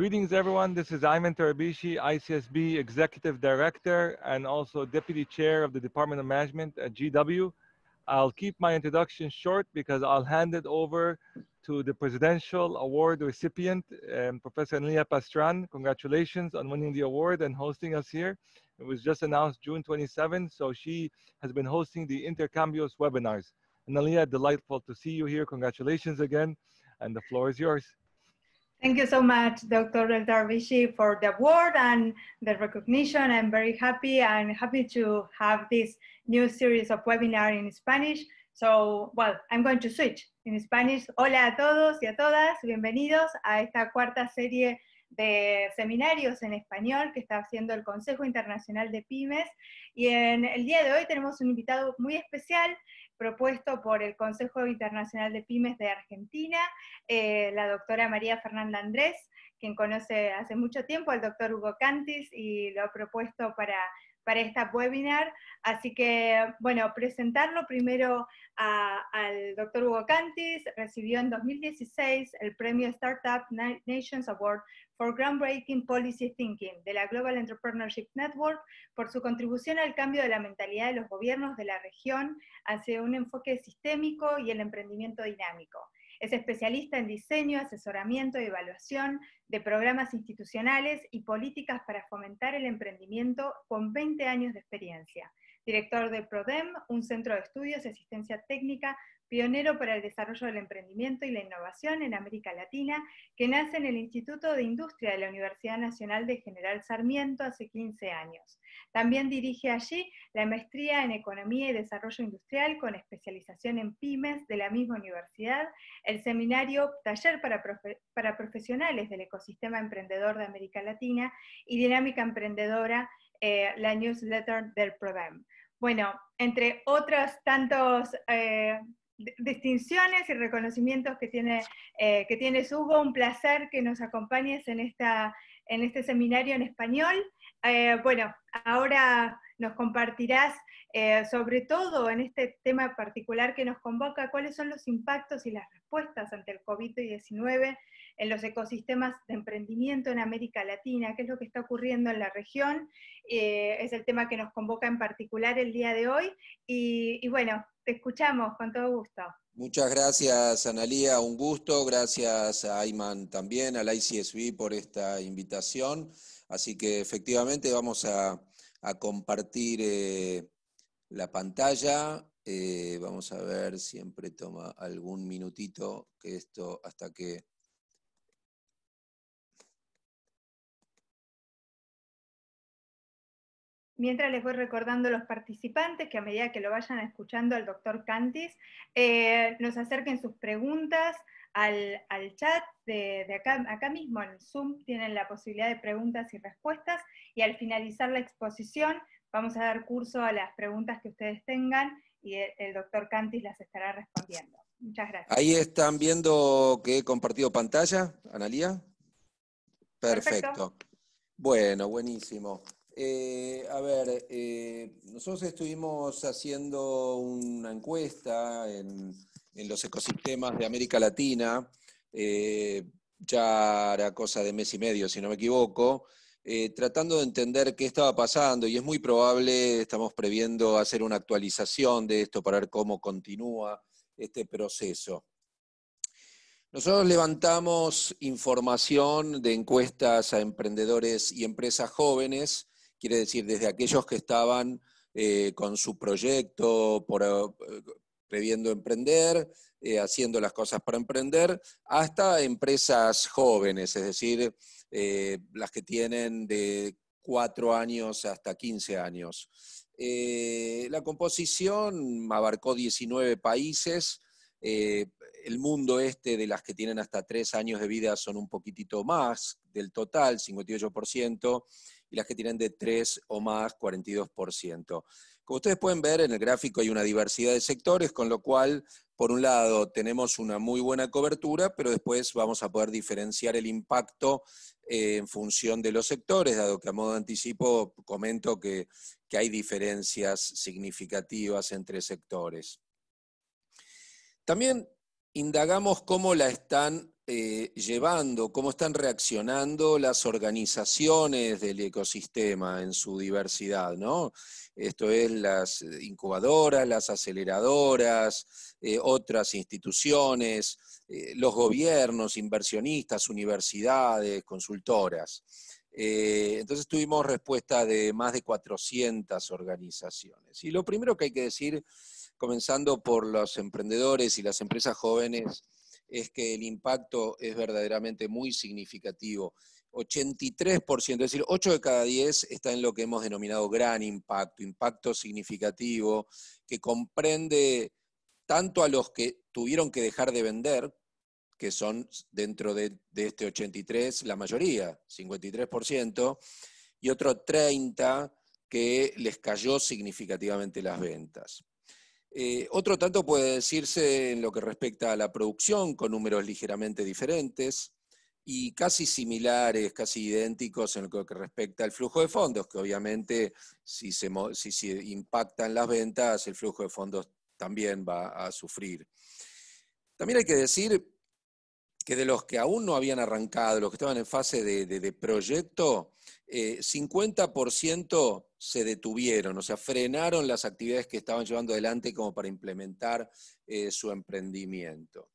Greetings, everyone. This is Ayman Tarabishi, ICSB Executive Director and also Deputy Chair of the Department of Management at GW. I'll keep my introduction short because I'll hand it over to the Presidential Award recipient, Professor Analia Pastran. Congratulations on winning the award and hosting us here. It was just announced June 27, so she has been hosting the Intercambios webinars. Analia, delightful to see you here. Congratulations again, and the floor is yours. Thank you so much, Dr. Darvishi, for the award and the recognition. I'm very happy and happy to have this new series of webinar in Spanish. So, well, I'm going to switch in Spanish. Hola a todos y a todas, bienvenidos a esta cuarta serie de seminarios en español que está haciendo el Consejo Internacional de Pymes. Y en el día de hoy tenemos un invitado muy especial, propuesto por el Consejo Internacional de Pymes de Argentina, la doctora María Fernanda Andrés, quien conoce hace mucho tiempo al doctor Hugo Cantis y lo ha propuesto para esta webinar. Así que, bueno, presentarlo primero al doctor Hugo Cantis. Recibió en 2016 el premio Startup Nations Award for Groundbreaking Policy Thinking de la Global Entrepreneurship Network por su contribución al cambio de la mentalidad de los gobiernos de la región hacia un enfoque sistémico y el emprendimiento dinámico. Es especialista en diseño, asesoramiento y evaluación de programas institucionales y políticas para fomentar el emprendimiento con 20 años de experiencia. Director de PRODEM, un centro de estudios y asistencia técnica pionero para el desarrollo del emprendimiento y la innovación en América Latina, que nace en el Instituto de Industria de la Universidad Nacional de General Sarmiento hace 15 años. También dirige allí la maestría en Economía y Desarrollo Industrial con especialización en pymes de la misma universidad, el seminario Taller para Profesionales del Ecosistema Emprendedor de América Latina y Dinámica Emprendedora, la newsletter del PRODEM. Bueno, entre otros tantos distinciones y reconocimientos que tienes, Hugo, un placer que nos acompañes en este seminario en español. Bueno, ahora nos compartirás sobre todo en este tema particular que nos convoca, cuáles son los impactos y las respuestas ante el COVID-19 en los ecosistemas de emprendimiento en América Latina, qué es lo que está ocurriendo en la región, es el tema que nos convoca en particular el día de hoy, y bueno, te escuchamos con todo gusto. Muchas gracias, Analia, un gusto, gracias a Ayman también, al ICSB por esta invitación, así que efectivamente vamos a compartir la pantalla, vamos a ver, siempre toma algún minutito que esto hasta que... Mientras les voy recordando a los participantes que a medida que lo vayan escuchando al doctor Cantis, nos acerquen sus preguntas al chat de acá mismo en Zoom, tienen la posibilidad de preguntas y respuestas, y al finalizar la exposición vamos a dar curso a las preguntas que ustedes tengan y el doctor Cantis las estará respondiendo. Muchas gracias. Ahí están viendo que he compartido pantalla, Analia. Perfecto. Bueno, buenísimo. A ver, nosotros estuvimos haciendo una encuesta en los ecosistemas de América Latina, ya era cosa de mes y medio, si no me equivoco, tratando de entender qué estaba pasando, y es muy probable, estamos previendo hacer una actualización de esto para ver cómo continúa este proceso. Nosotros levantamos información de encuestas a emprendedores y empresas jóvenes, quiere decir desde aquellos que estaban con su proyecto previendo emprender, haciendo las cosas para emprender, hasta empresas jóvenes, es decir, las que tienen de 4 años hasta 15 años. La composición abarcó 19 países, el mundo de las que tienen hasta 3 años de vida son un poquitito más del total, 58%, y las que tienen de 3 o más, 42%. Como ustedes pueden ver, en el gráfico hay una diversidad de sectores, con lo cual, por un lado, tenemos una muy buena cobertura, pero después vamos a poder diferenciar el impacto en función de los sectores, dado que a modo de anticipo comento que hay diferencias significativas entre sectores. También indagamos cómo la están llevando, cómo están reaccionando las organizaciones del ecosistema en su diversidad, ¿no? Esto es las incubadoras, las aceleradoras, otras instituciones, los gobiernos, inversionistas, universidades, consultoras. Entonces tuvimos respuesta de más de 400 organizaciones. Y lo primero que hay que decir, comenzando por los emprendedores y las empresas jóvenes, es que el impacto es verdaderamente muy significativo. 83%, es decir, 8 de cada 10 está en lo que hemos denominado gran impacto, impacto significativo, que comprende tanto a los que tuvieron que dejar de vender, que son dentro de este 83 la mayoría, 53%, y otro 30% que les cayó significativamente las ventas. Otro tanto puede decirse en lo que respecta a la producción, con números ligeramente diferentes, y casi similares, casi idénticos en lo que respecta al flujo de fondos, que obviamente si se impactan las ventas, el flujo de fondos también va a sufrir. También hay que decir que de los que aún no habían arrancado, los que estaban en fase de proyecto, 50% se detuvieron, o sea, frenaron las actividades que estaban llevando adelante como para implementar su emprendimiento.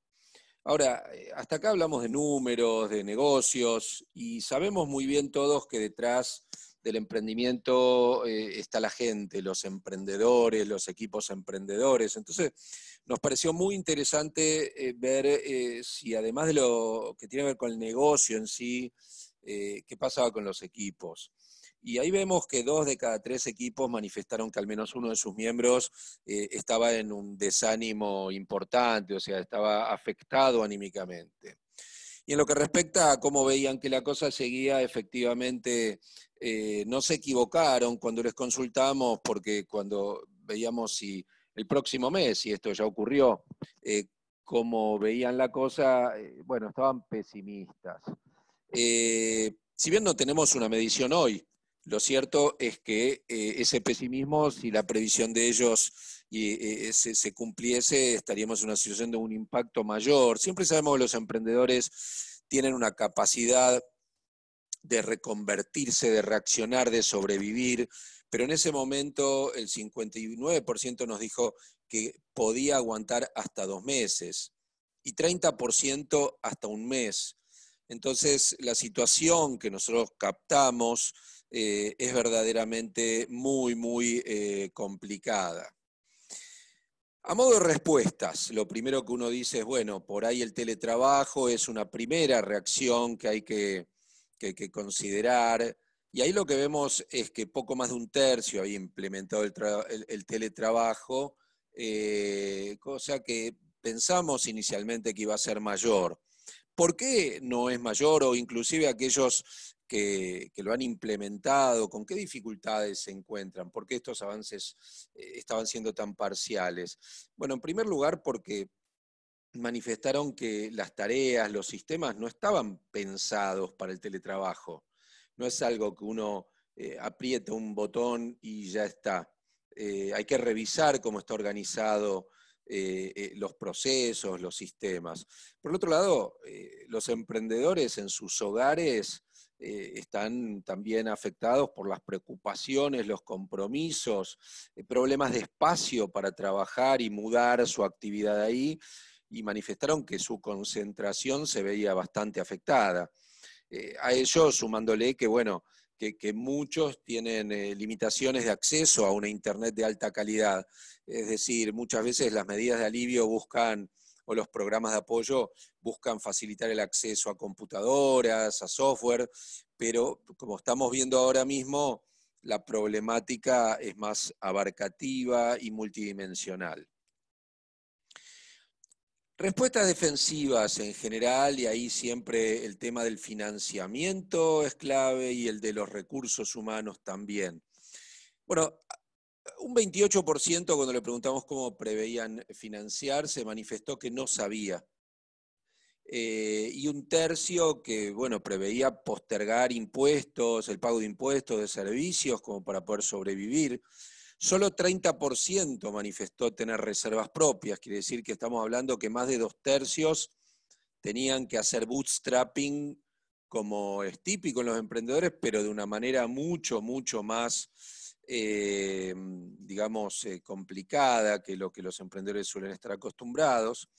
Ahora, hasta acá hablamos de números, de negocios, y sabemos muy bien todos que detrás del emprendimiento está la gente, los emprendedores, los equipos emprendedores. Entonces, nos pareció muy interesante ver si además de lo que tiene que ver con el negocio en sí, qué pasaba con los equipos. Y ahí vemos que 2 de cada 3 equipos manifestaron que al menos uno de sus miembros estaba en un desánimo importante, o sea, estaba afectado anímicamente. Y en lo que respecta a cómo veían que la cosa seguía, efectivamente no se equivocaron cuando les consultamos, porque cuando veíamos si el próximo mes, y esto ya ocurrió, cómo veían la cosa, bueno, estaban pesimistas. Si bien no tenemos una medición hoy, lo cierto es que ese pesimismo, si la previsión de ellos se cumpliese, estaríamos en una situación de un impacto mayor. Siempre sabemos que los emprendedores tienen una capacidad de reconvertirse, de reaccionar, de sobrevivir, pero en ese momento el 59% nos dijo que podía aguantar hasta 2 meses y 30% hasta 1 mes. Entonces, la situación que nosotros captamos es verdaderamente muy, muy complicada. A modo de respuestas, lo primero que uno dice es, bueno, por ahí el teletrabajo es una primera reacción que hay que considerar, y ahí lo que vemos es que poco más de 1/3 había implementado el teletrabajo, cosa que pensamos inicialmente que iba a ser mayor. ¿Por qué no es mayor? O inclusive aquellos que lo han implementado, ¿con qué dificultades se encuentran? ¿Por qué estos avances estaban siendo tan parciales? Bueno, en primer lugar porque manifestaron que las tareas, los sistemas no estaban pensados para el teletrabajo. No es algo que uno aprieta un botón y ya está. Hay que revisar cómo está organizado los procesos, los sistemas. Por el otro lado, los emprendedores en sus hogares están también afectados por las preocupaciones, los compromisos, problemas de espacio para trabajar y mudar su actividad ahí, y manifestaron que su concentración se veía bastante afectada. A ello sumándole que, bueno, que muchos tienen limitaciones de acceso a una internet de alta calidad. Es decir, muchas veces las medidas de alivio buscan, o los programas de apoyo buscan facilitar el acceso a computadoras, a software, pero como estamos viendo ahora mismo, la problemática es más abarcativa y multidimensional. Respuestas defensivas en general, y ahí siempre el tema del financiamiento es clave y el de los recursos humanos también. Bueno, un 28% cuando le preguntamos cómo preveían financiarse manifestó que no sabía. Y 1/3 que, bueno, preveía postergar impuestos, el pago de impuestos, de servicios, como para poder sobrevivir. Solo 30% manifestó tener reservas propias, quiere decir que estamos hablando que más de 2/3 tenían que hacer bootstrapping, como es típico en los emprendedores, pero de una manera mucho más, digamos, complicada que lo que los emprendedores suelen estar acostumbrados.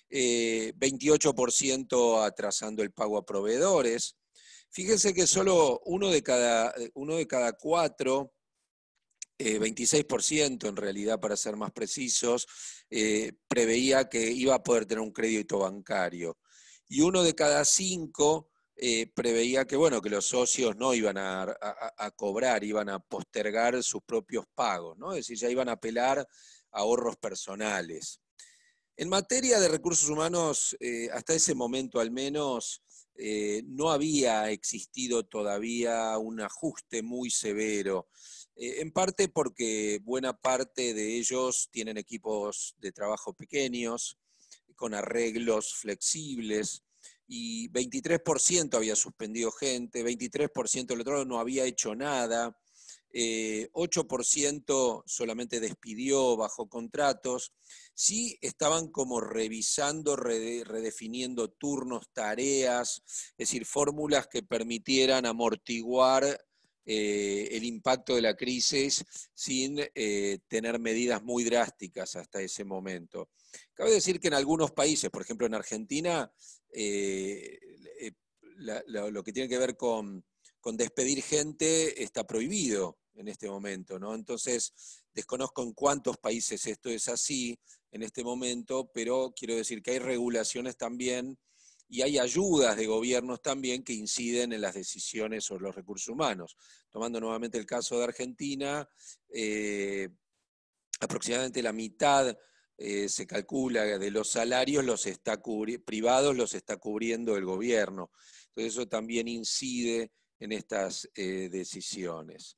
28% atrasando el pago a proveedores. Fíjense que solo uno de cada 4, 26% en realidad, para ser más precisos, preveía que iba a poder tener un crédito bancario. Y uno de cada 5 preveía que, bueno, que los socios no iban a cobrar, iban a postergar sus propios pagos, ¿no? Es decir, ya iban a apelar a ahorros personales. En materia de recursos humanos, hasta ese momento al menos, no había existido todavía un ajuste muy severo, en parte porque buena parte de ellos tienen equipos de trabajo pequeños, con arreglos flexibles, y 23% había suspendido gente, 23% del otro lado no había hecho nada, 8% solamente despidió bajo contratos. Sí estaban como revisando, redefiniendo turnos, tareas, es decir, fórmulas que permitieran amortiguar el impacto de la crisis sin tener medidas muy drásticas hasta ese momento. Cabe decir que en algunos países, por ejemplo en Argentina, lo que tiene que ver con despedir gente está prohibido en este momento, ¿no? Entonces, desconozco en cuántos países esto es así en este momento, pero quiero decir que hay regulaciones también y hay ayudas de gobiernos también que inciden en las decisiones sobre los recursos humanos. Tomando nuevamente el caso de Argentina, aproximadamente la mitad se calcula de los salarios privados los está cubriendo el gobierno. Entonces eso también incide en estas decisiones.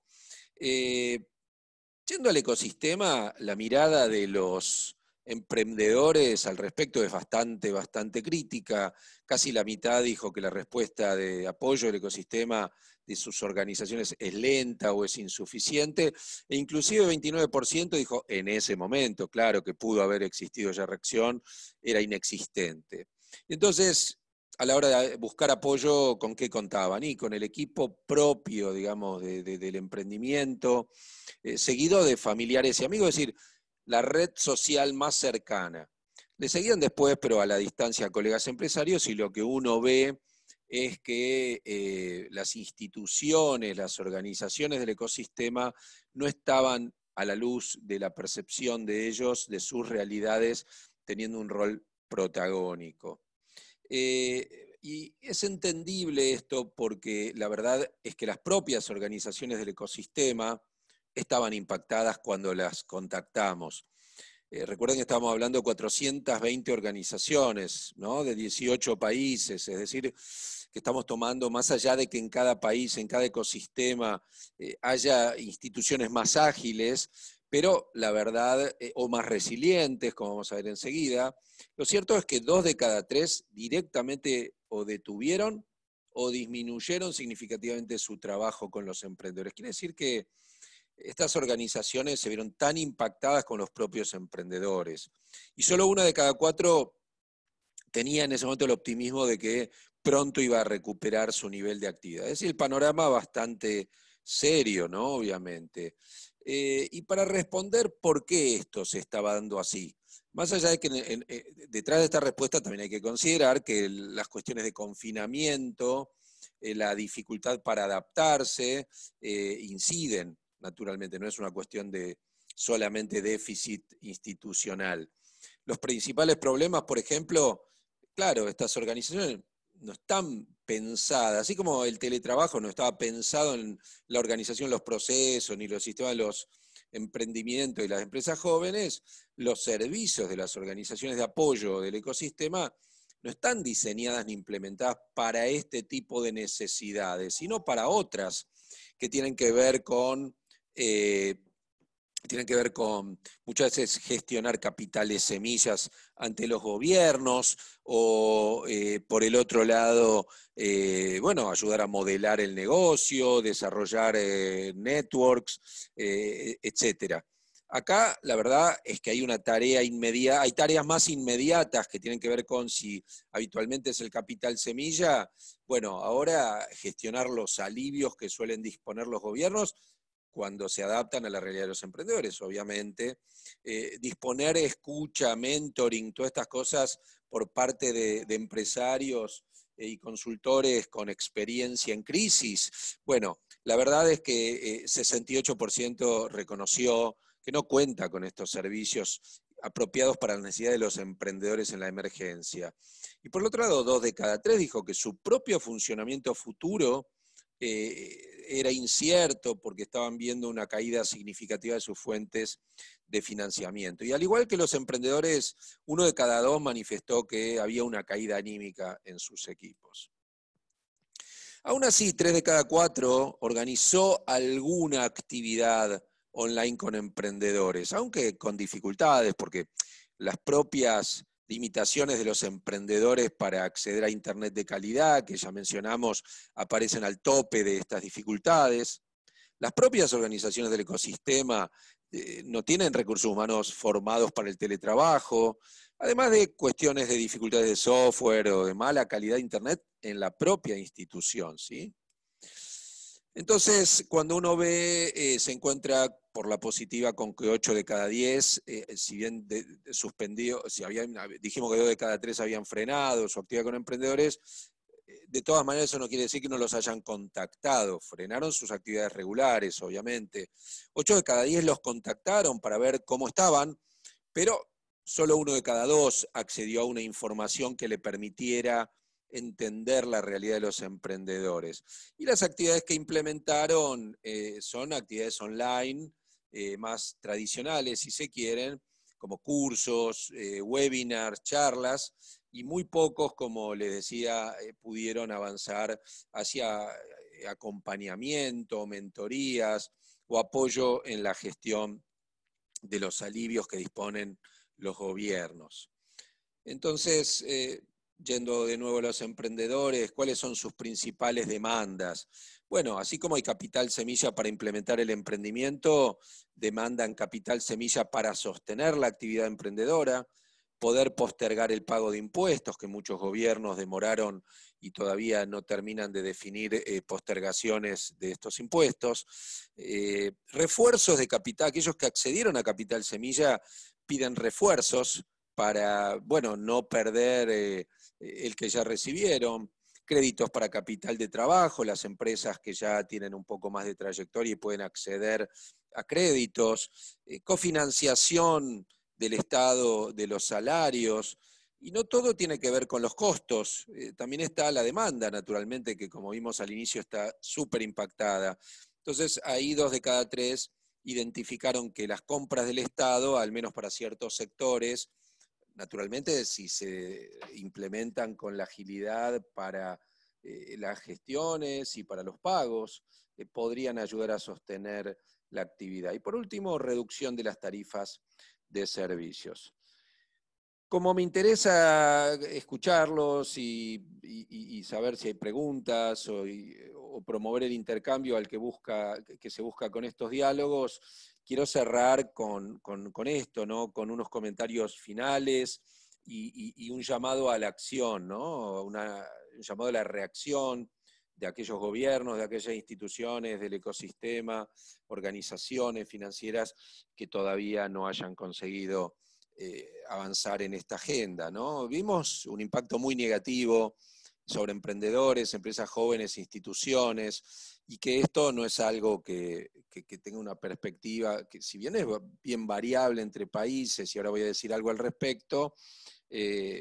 Yendo al ecosistema, la mirada de los emprendedores al respecto es bastante crítica. Casi la mitad dijo que la respuesta de apoyo al ecosistema de sus organizaciones es lenta o es insuficiente, e inclusive 29% dijo en ese momento, claro que pudo haber existido ya reacción, era inexistente. Entonces, a la hora de buscar apoyo, ¿con qué contaban? Y con el equipo propio, digamos, del emprendimiento, seguido de familiares y amigos, es decir, la red social más cercana. Le seguían después, pero a la distancia, colegas empresarios, y lo que uno ve es que las instituciones, las organizaciones del ecosistema no estaban a la luz de la percepción de ellos, de sus realidades, teniendo un rol protagónico. Y es entendible esto porque la verdad es que las propias organizaciones del ecosistema estaban impactadas cuando las contactamos. Recuerden que estábamos hablando de 420 organizaciones, ¿no? De 18 países, es decir, que estamos tomando, más allá de que en cada país, en cada ecosistema, haya instituciones más ágiles, pero la verdad, o más resilientes, como vamos a ver enseguida, lo cierto es que 2 de cada 3 directamente o detuvieron o disminuyeron significativamente su trabajo con los emprendedores. Quiere decir que estas organizaciones se vieron tan impactadas con los propios emprendedores. Y solo 1 de cada 4 tenía en ese momento el optimismo de que pronto iba a recuperar su nivel de actividad. Es decir, el panorama bastante serio, ¿no? Obviamente. Y para responder por qué esto se estaba dando así, más allá de que detrás de esta respuesta también hay que considerar que las cuestiones de confinamiento, la dificultad para adaptarse, inciden, naturalmente, no es una cuestión de solamente déficit institucional. Los principales problemas, por ejemplo, claro, estas organizaciones no están pensadas, así como el teletrabajo no estaba pensado en la organización de los procesos, ni los sistemas de los emprendimientos y las empresas jóvenes, los servicios de las organizaciones de apoyo del ecosistema no están diseñadas ni implementadas para este tipo de necesidades, sino para otras que tienen que ver con muchas veces gestionar capitales semillas ante los gobiernos o por el otro lado, bueno, ayudar a modelar el negocio, desarrollar networks, etc. Acá la verdad es que hay una tarea inmediata, hay tareas más inmediatas que tienen que ver con si habitualmente es el capital semilla. Bueno, ahora gestionar los alivios que suelen disponer los gobiernos cuando se adaptan a la realidad de los emprendedores, obviamente. Disponer escucha, mentoring, todas estas cosas por parte de empresarios y consultores con experiencia en crisis. Bueno, la verdad es que 68% reconoció que no cuenta con estos servicios apropiados para las necesidades de los emprendedores en la emergencia. Y por el otro lado, 2 de cada 3 dijo que su propio funcionamiento futuro era incierto porque estaban viendo una caída significativa de sus fuentes de financiamiento. Y al igual que los emprendedores, 1 de cada 2 manifestó que había una caída anímica en sus equipos. Aún así, 3 de cada 4 organizó alguna actividad online con emprendedores, aunque con dificultades, porque las propias limitaciones de los emprendedores para acceder a Internet de calidad, que ya mencionamos, aparecen al tope de estas dificultades. Las propias organizaciones del ecosistema no tienen recursos humanos formados para el teletrabajo, además de cuestiones de dificultades de software o de mala calidad de Internet en la propia institución, ¿sí? Entonces, cuando uno ve, se encuentra por la positiva con que 8 de cada 10, si bien suspendió, dijimos que 2 de cada 3 habían frenado su actividad con emprendedores, de todas maneras eso no quiere decir que no los hayan contactado, frenaron sus actividades regulares, obviamente. 8 de cada 10 los contactaron para ver cómo estaban, pero solo 1 de cada 2 accedió a una información que le permitiera entender la realidad de los emprendedores. Y las actividades que implementaron son actividades online, más tradicionales, si se quieren, como cursos, webinars, charlas, y muy pocos, como les decía, pudieron avanzar hacia acompañamiento, mentorías o apoyo en la gestión de los alivios que disponen los gobiernos. Entonces, yendo de nuevo a los emprendedores, ¿cuáles son sus principales demandas? Bueno, así como hay capital semilla para implementar el emprendimiento, demandan capital semilla para sostener la actividad emprendedora, poder postergar el pago de impuestos, que muchos gobiernos demoraron y todavía no terminan de definir postergaciones de estos impuestos, refuerzos de capital, aquellos que accedieron a capital semilla piden refuerzos para, bueno, no perder el que ya recibieron, créditos para capital de trabajo, las empresas que ya tienen un poco más de trayectoria y pueden acceder a créditos, cofinanciación del Estado de los salarios, y no todo tiene que ver con los costos, también está la demanda, naturalmente, que como vimos al inicio está súper impactada. Entonces, ahí 2 de cada 3 identificaron que las compras del Estado, al menos para ciertos sectores, naturalmente si se implementan con la agilidad para las gestiones y para los pagos, podrían ayudar a sostener la actividad. Y por último, reducción de las tarifas de servicios. Como me interesa escucharlos y saber si hay preguntas o promover el intercambio que se busca con estos diálogos, quiero cerrar con esto, ¿no? Con unos comentarios finales y un llamado a la acción, ¿no? Un llamado a la reacción de aquellos gobiernos, de aquellas instituciones, del ecosistema, organizaciones financieras que todavía no hayan conseguido avanzar en esta agenda, ¿no? Vimos un impacto muy negativo sobre emprendedores, empresas jóvenes, instituciones, y que esto no es algo que tenga una perspectiva, que si bien es bien variable entre países, y ahora voy a decir algo al respecto,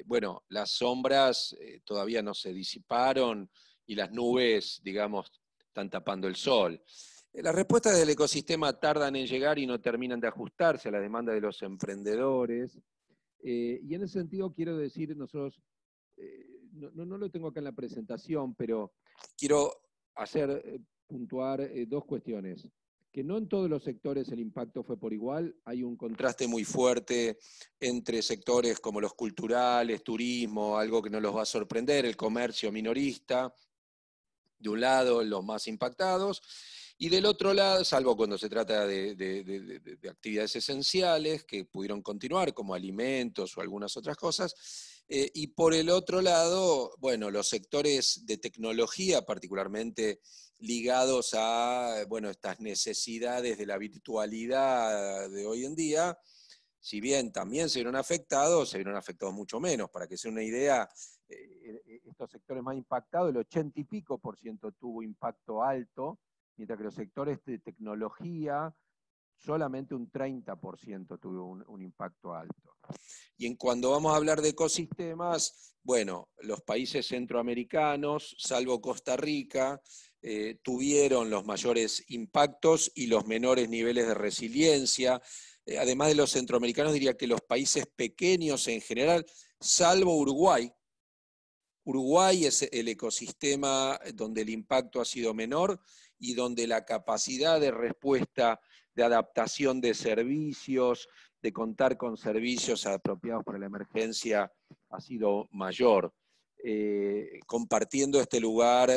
bueno, las sombras todavía no se disiparon y las nubes, digamos, están tapando el sol. Las respuestas del ecosistema tardan en llegar y no terminan de ajustarse a la demanda de los emprendedores. Y en ese sentido quiero decir, nosotros, no lo tengo acá en la presentación, pero quiero puntuar 2 cuestiones. Que no en todos los sectores el impacto fue por igual, hay un contraste muy fuerte entre sectores como los culturales, turismo, algo que no los va a sorprender, el comercio minorista, de un lado, los más impactados, Y del otro lado, salvo cuando se trata de actividades esenciales que pudieron continuar, como alimentos o algunas otras cosas, y por el otro lado, bueno, los sectores de tecnología, particularmente ligados a, bueno, estas necesidades de la virtualidad de hoy en día, si bien también se vieron afectados mucho menos. Para que sea una idea, estos sectores más impactados, el 80 y pico % tuvo impacto alto, mientras que los sectores de tecnología, solamente un 30% tuvo un impacto alto. Y cuando vamos a hablar de ecosistemas, bueno, los países centroamericanos, salvo Costa Rica, tuvieron los mayores impactos y los menores niveles de resiliencia. Además de los centroamericanos, diría que los países pequeños en general, salvo Uruguay. Uruguay es el ecosistema donde el impacto ha sido menor y donde la capacidad de respuesta, de adaptación de servicios, de contar con servicios apropiados para la emergencia ha sido mayor. Compartiendo este lugar,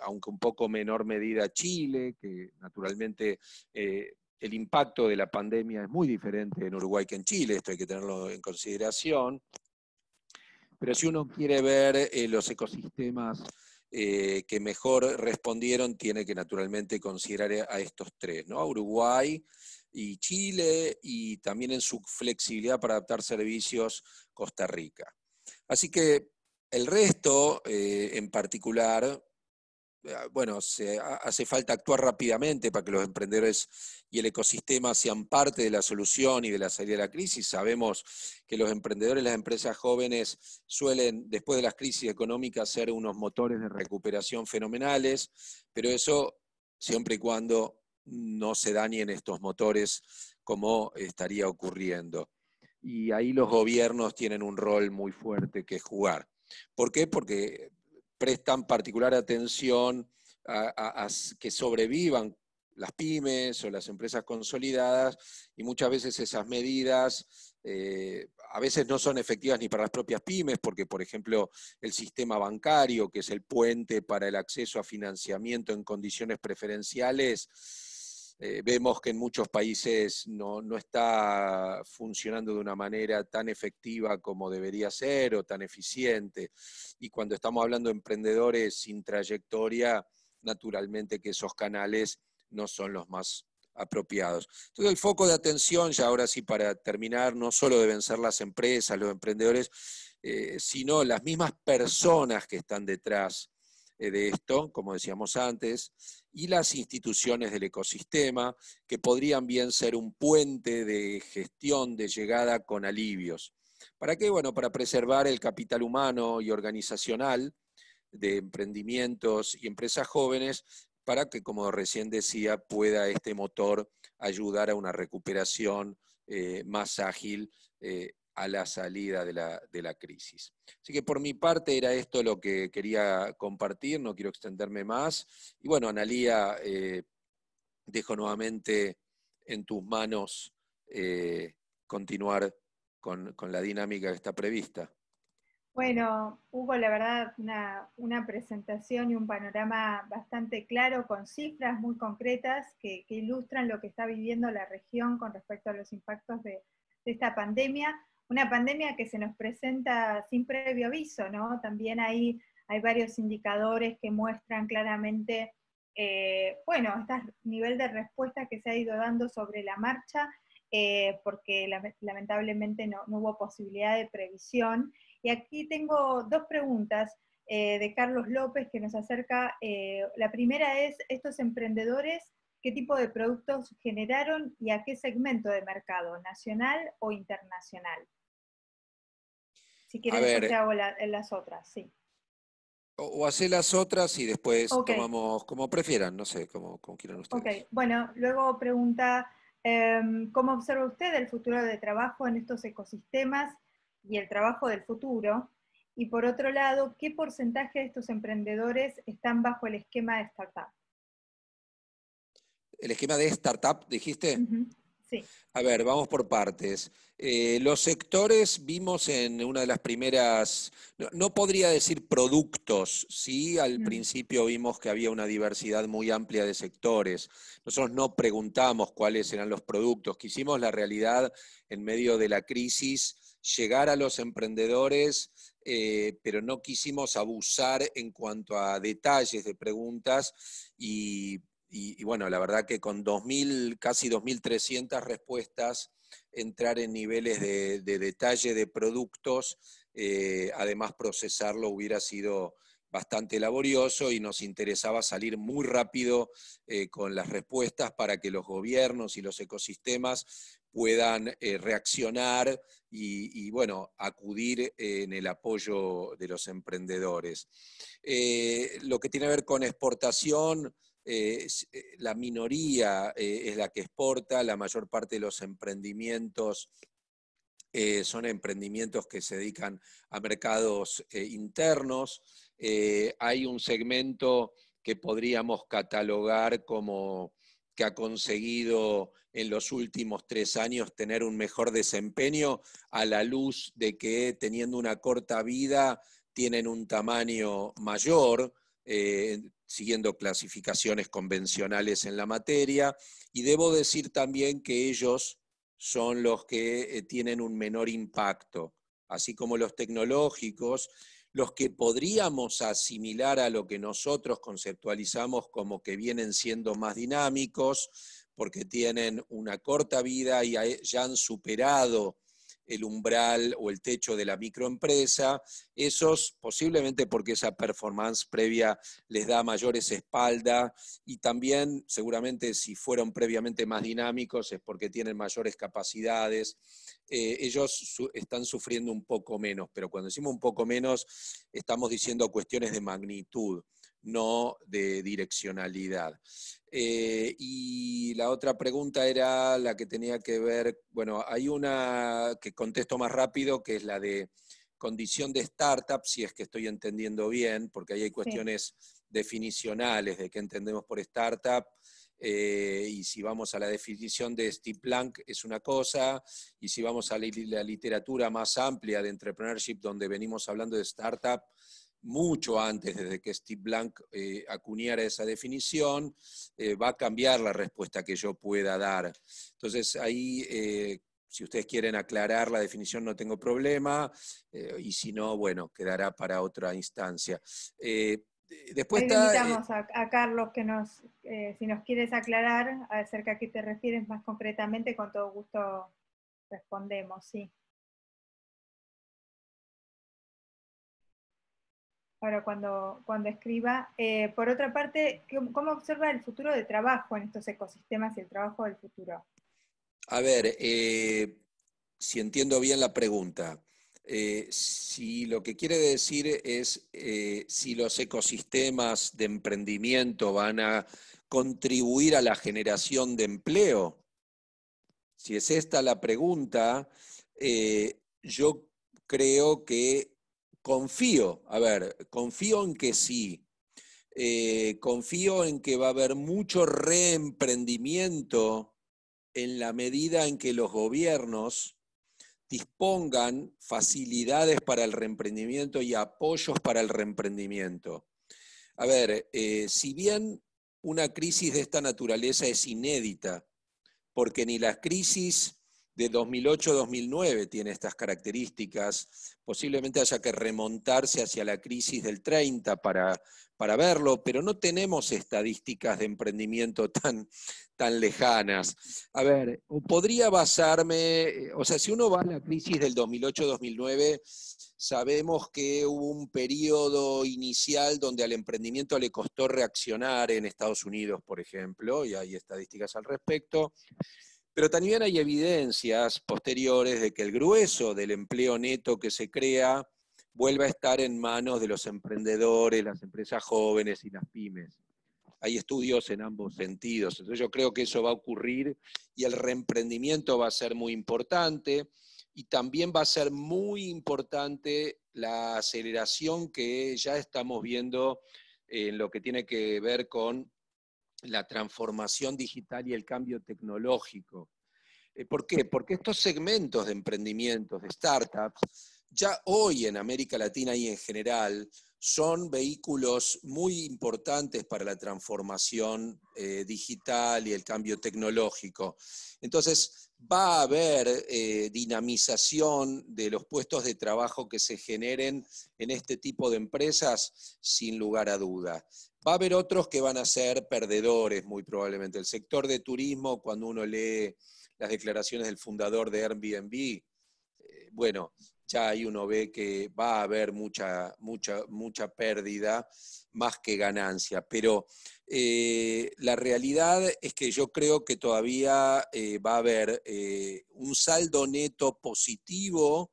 aunque un poco menor medida, Chile, que naturalmente el impacto de la pandemia es muy diferente en Uruguay que en Chile, esto hay que tenerlo en consideración. Pero si uno quiere ver los ecosistemas que mejor respondieron, tiene que naturalmente considerar a estos tres, ¿no? Uruguay y Chile, y también en su flexibilidad para adaptar servicios, Costa Rica. Así que el resto, en particular, bueno, hace falta actuar rápidamente para que los emprendedores y el ecosistema sean parte de la solución y de la salida de la crisis. Sabemos que los emprendedores y las empresas jóvenes suelen, después de las crisis económicas, ser unos motores de recuperación fenomenales, pero eso siempre y cuando no se dañen estos motores como estaría ocurriendo. Y ahí los gobiernos tienen un rol muy fuerte que jugar. ¿Por qué? Porque prestan particular atención a que sobrevivan las pymes o las empresas consolidadas, y muchas veces esas medidas a veces no son efectivas ni para las propias pymes, porque por ejemplo el sistema bancario, que es el puente para el acceso a financiamiento en condiciones preferenciales, vemos que en muchos países no está funcionando de una manera tan efectiva como debería ser o tan eficiente. Y cuando estamos hablando de emprendedores sin trayectoria, naturalmente que esos canales no son los más apropiados. Entonces el foco de atención, ya ahora sí para terminar, no solo deben ser las empresas, los emprendedores, sino las mismas personas que están detrás de esto, como decíamos antes, y las instituciones del ecosistema, que podrían bien ser un puente de gestión de llegada con alivios. ¿Para qué? Bueno, para preservar el capital humano y organizacional de emprendimientos y empresas jóvenes, para que, como recién decía, pueda este motor ayudar a una recuperación más ágil a la salida de la crisis. Así que por mi parte era esto lo que quería compartir, no quiero extenderme más. Y bueno, Analía, dejo nuevamente en tus manos continuar con la dinámica que está prevista. Bueno, Hugo, la verdad, una presentación y un panorama bastante claro, con cifras muy concretas que ilustran lo que está viviendo la región con respecto a los impactos de esta pandemia. Una pandemia que se nos presenta sin previo aviso, ¿no? También hay varios indicadores que muestran claramente, bueno, este nivel de respuesta que se ha ido dando sobre la marcha, porque lamentablemente no hubo posibilidad de previsión. Y aquí tengo dos preguntas de Carlos López que nos acerca. La primera es, ¿estos emprendedores qué tipo de productos generaron y a qué segmento de mercado, nacional o internacional? Si quieren, después te hago las otras, sí. O hacer las otras y después Okay. tomamos como prefieran, no sé, como quieran ustedes. Ok, bueno, luego pregunta, ¿cómo observa usted el futuro de trabajo en estos ecosistemas y el trabajo del futuro? Y por otro lado, ¿qué porcentaje de estos emprendedores están bajo el esquema de startup? ¿El esquema de startup, dijiste? Sí. A ver, vamos por partes. Los sectores vimos en una de las primeras, no podría decir productos, sí, al principio vimos que había una diversidad muy amplia de sectores. Nosotros no preguntamos cuáles eran los productos, quisimos la realidad en medio de la crisis, llegar a los emprendedores, pero no quisimos abusar en cuanto a detalles de preguntas y bueno, la verdad que con 2000, casi 2.300 respuestas, entrar en niveles de detalle de productos, además procesarlo hubiera sido bastante laborioso y nos interesaba salir muy rápido con las respuestas para que los gobiernos y los ecosistemas puedan reaccionar y, bueno, acudir en el apoyo de los emprendedores. Lo que tiene que ver con exportación, la minoría es la que exporta, la mayor parte de los emprendimientos son emprendimientos que se dedican a mercados internos. Hay un segmento que podríamos catalogar como que ha conseguido en los últimos 3 años tener un mejor desempeño a la luz de que teniendo una corta vida tienen un tamaño mayor, siguiendo clasificaciones convencionales en la materia, y debo decir también que ellos son los que tienen un menor impacto, así como los tecnológicos, los que podríamos asimilar a lo que nosotros conceptualizamos como que vienen siendo más dinámicos, porque tienen una corta vida y ya han superado el umbral o el techo de la microempresa, esos posiblemente porque esa performance previa les da mayores espalda y también seguramente si fueron previamente más dinámicos es porque tienen mayores capacidades, ellos están sufriendo un poco menos, pero cuando decimos un poco menos estamos diciendo cuestiones de magnitud, no de direccionalidad. Y la otra pregunta era la que tenía que ver, bueno, hay una que contesto más rápido, que es la de condición de startup, si es que estoy entendiendo bien, porque ahí hay cuestiones definicionales de qué entendemos por startup, y si vamos a la definición de Steve Blank es una cosa, y si vamos a la literatura más amplia de entrepreneurship, donde venimos hablando de startup, mucho antes, desde que Steve Blank acuñara esa definición, va a cambiar la respuesta que yo pueda dar. Entonces ahí, si ustedes quieren aclarar la definición no tengo problema, y si no, bueno, quedará para otra instancia. Después Ahí le está... invitamos a Carlos que si nos quieres aclarar acerca a qué te refieres más concretamente, con todo gusto respondemos, sí. Ahora cuando escriba. Por otra parte, ¿cómo observa el futuro de trabajo en estos ecosistemas y el trabajo del futuro? A ver, si entiendo bien la pregunta, si lo que quiere decir es si los ecosistemas de emprendimiento van a contribuir a la generación de empleo, si es esta la pregunta, yo creo que confío en que sí. Confío en que va a haber mucho reemprendimiento en la medida en que los gobiernos dispongan facilidades para el reemprendimiento y apoyos para el reemprendimiento. A ver, si bien una crisis de esta naturaleza es inédita, porque ni la crisis de 2008-2009 tiene estas características, posiblemente haya que remontarse hacia la crisis del 30 para verlo, pero no tenemos estadísticas de emprendimiento tan lejanas. A ver, podría basarme, o sea, si uno va a la crisis del 2008-2009, sabemos que hubo un periodo inicial donde al emprendimiento le costó reaccionar en Estados Unidos, por ejemplo, y hay estadísticas al respecto. Pero también hay evidencias posteriores de que el grueso del empleo neto que se crea vuelve a estar en manos de los emprendedores, las empresas jóvenes y las pymes. Hay estudios en ambos sentidos. Entonces yo creo que eso va a ocurrir y el reemprendimiento va a ser muy importante y también va a ser muy importante la aceleración que ya estamos viendo en lo que tiene que ver con la transformación digital y el cambio tecnológico. ¿Por qué? Porque estos segmentos de emprendimientos, de startups, ya hoy en América Latina y en general, son vehículos muy importantes para la transformación digital y el cambio tecnológico. Entonces, va a haber dinamización de los puestos de trabajo que se generen en este tipo de empresas, sin lugar a duda. Va a haber otros que van a ser perdedores, muy probablemente. El sector de turismo, cuando uno lee las declaraciones del fundador de Airbnb, bueno, ya ahí uno ve que va a haber mucha pérdida más que ganancia. Pero la realidad es que yo creo que todavía va a haber un saldo neto positivo,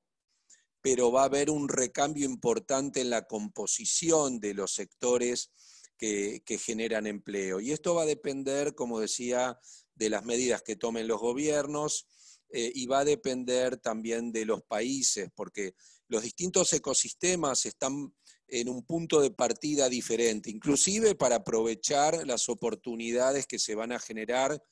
pero va a haber un recambio importante en la composición de los sectores que generan empleo. Y esto va a depender, como decía, de las medidas que tomen los gobiernos, y va a depender también de los países, porque los distintos ecosistemas están en un punto de partida diferente, inclusive para aprovechar las oportunidades que se van a generar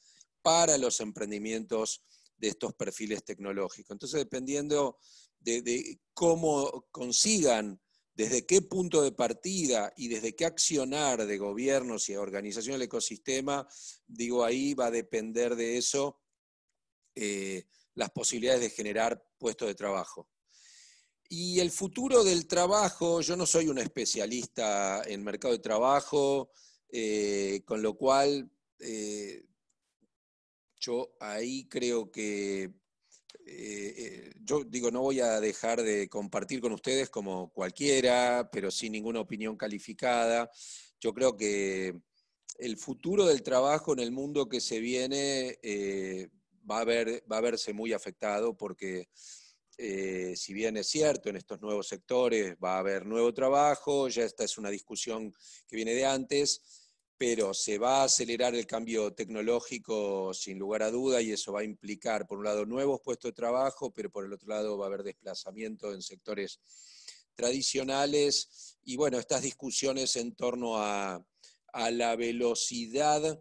para los emprendimientos de estos perfiles tecnológicos. Entonces, dependiendo de cómo consigan, desde qué punto de partida y desde qué accionar de gobiernos y organización del ecosistema, digo, ahí va a depender de eso las posibilidades de generar puestos de trabajo. Y el futuro del trabajo, yo no soy un especialista en mercado de trabajo, con lo cual yo ahí creo que yo digo, no voy a dejar de compartir con ustedes como cualquiera, pero sin ninguna opinión calificada. Yo creo que el futuro del trabajo en el mundo que se viene va a verse muy afectado porque si bien es cierto, en estos nuevos sectores va a haber nuevo trabajo, ya esta es una discusión que viene de antes, pero se va a acelerar el cambio tecnológico sin lugar a duda y eso va a implicar, por un lado, nuevos puestos de trabajo, pero por el otro lado va a haber desplazamiento en sectores tradicionales y bueno, estas discusiones en torno a la velocidad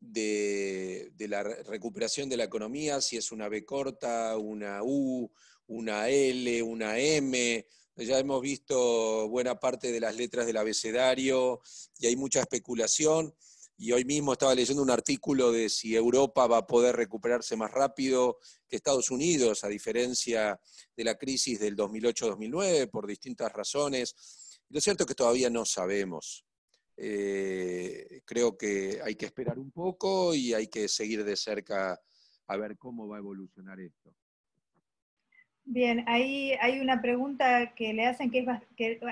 de la recuperación de la economía, si es una B corta, una U, una L, una M. Ya hemos visto buena parte de las letras del abecedario y hay mucha especulación. Y hoy mismo estaba leyendo un artículo de si Europa va a poder recuperarse más rápido que Estados Unidos, a diferencia de la crisis del 2008-2009, por distintas razones. Lo cierto es que todavía no sabemos. Creo que hay que esperar un poco y hay que seguir de cerca a ver cómo va a evolucionar esto. Bien, ahí hay una pregunta que le hacen que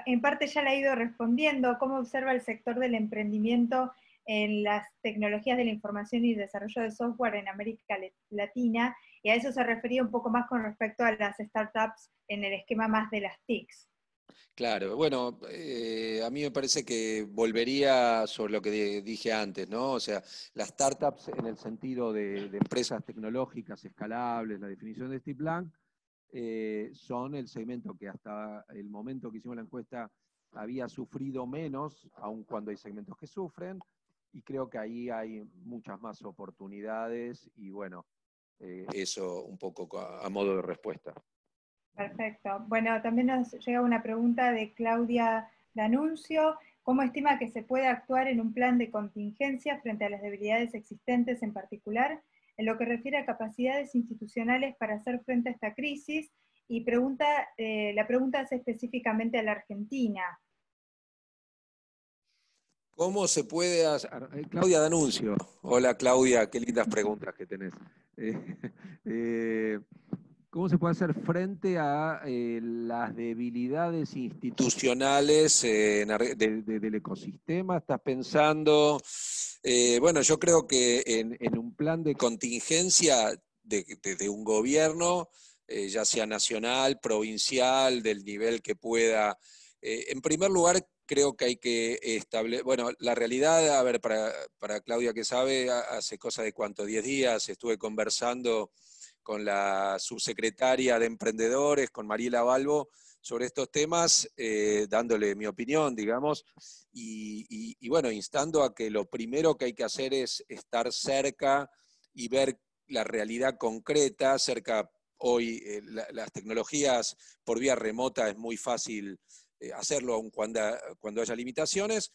en parte ya la he ido respondiendo. ¿Cómo observa el sector del emprendimiento en las tecnologías de la información y desarrollo de software en América Latina? Y a eso se refería un poco más con respecto a las startups en el esquema más de las TICs. Claro, bueno, a mí me parece que volvería sobre lo que dije antes, ¿no? O sea, las startups en el sentido de empresas tecnológicas escalables, la definición de Steve Blank, son el segmento que hasta el momento que hicimos la encuesta había sufrido menos, aun cuando hay segmentos que sufren, y creo que ahí hay muchas más oportunidades y bueno, eso un poco a modo de respuesta. Perfecto. Bueno, también nos llega una pregunta de Claudia D'Annunzio. ¿Cómo estima que se puede actuar en un plan de contingencia frente a las debilidades existentes, en particular en lo que refiere a capacidades institucionales para hacer frente a esta crisis? Y la pregunta es específicamente a la Argentina. ¿Cómo se puede hacer? Claudia D'Annunzio. Hola Claudia, qué lindas preguntas que tenés. ¿Cómo se puede hacer frente a las debilidades institucionales del ecosistema? ¿Estás pensando? Bueno, yo creo que en un plan de contingencia de un gobierno, ya sea nacional, provincial, del nivel que pueda, en primer lugar, creo que hay que establecer, bueno, la realidad, a ver, para Claudia que sabe, hace cosa de cuánto, 10 días estuve conversando con la subsecretaria de Emprendedores, con Mariela Balbo, sobre estos temas, dándole mi opinión, digamos, y bueno, instando a que lo primero que hay que hacer es estar cerca y ver la realidad concreta, hoy las tecnologías por vía remota es muy fácil hacerlo aun cuando haya limitaciones.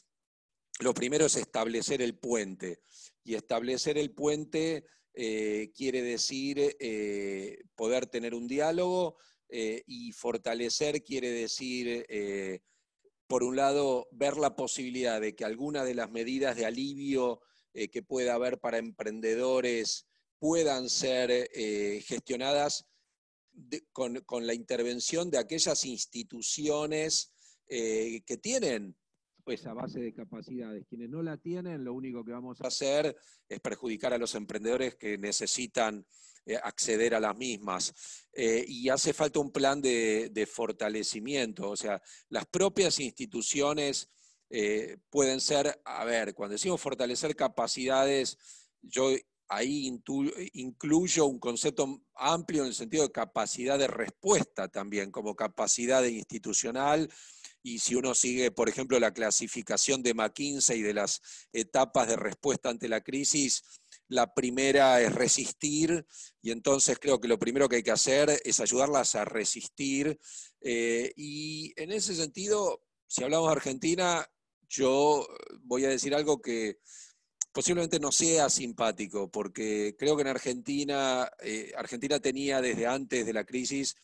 Lo primero es establecer el puente, y establecer el puente quiere decir poder tener un diálogo, y fortalecer quiere decir, por un lado, ver la posibilidad de que alguna de las medidas de alivio que pueda haber para emprendedores puedan ser gestionadas con la intervención de aquellas instituciones que tienen esa base de capacidades. Quienes no la tienen, lo único que vamos a hacer es perjudicar a los emprendedores que necesitan acceder a las mismas. Y hace falta un plan de fortalecimiento, o sea, las propias instituciones pueden ser, a ver, cuando decimos fortalecer capacidades, yo ahí incluyo un concepto amplio en el sentido de capacidad de respuesta también, como capacidad institucional. Y si uno sigue, por ejemplo, la clasificación de McKinsey de las etapas de respuesta ante la crisis, la primera es resistir, y entonces creo que lo primero que hay que hacer es ayudarlas a resistir. Y en ese sentido, si hablamos de Argentina, yo voy a decir algo que posiblemente no sea simpático, porque creo que en Argentina, Argentina tenía desde antes de la crisis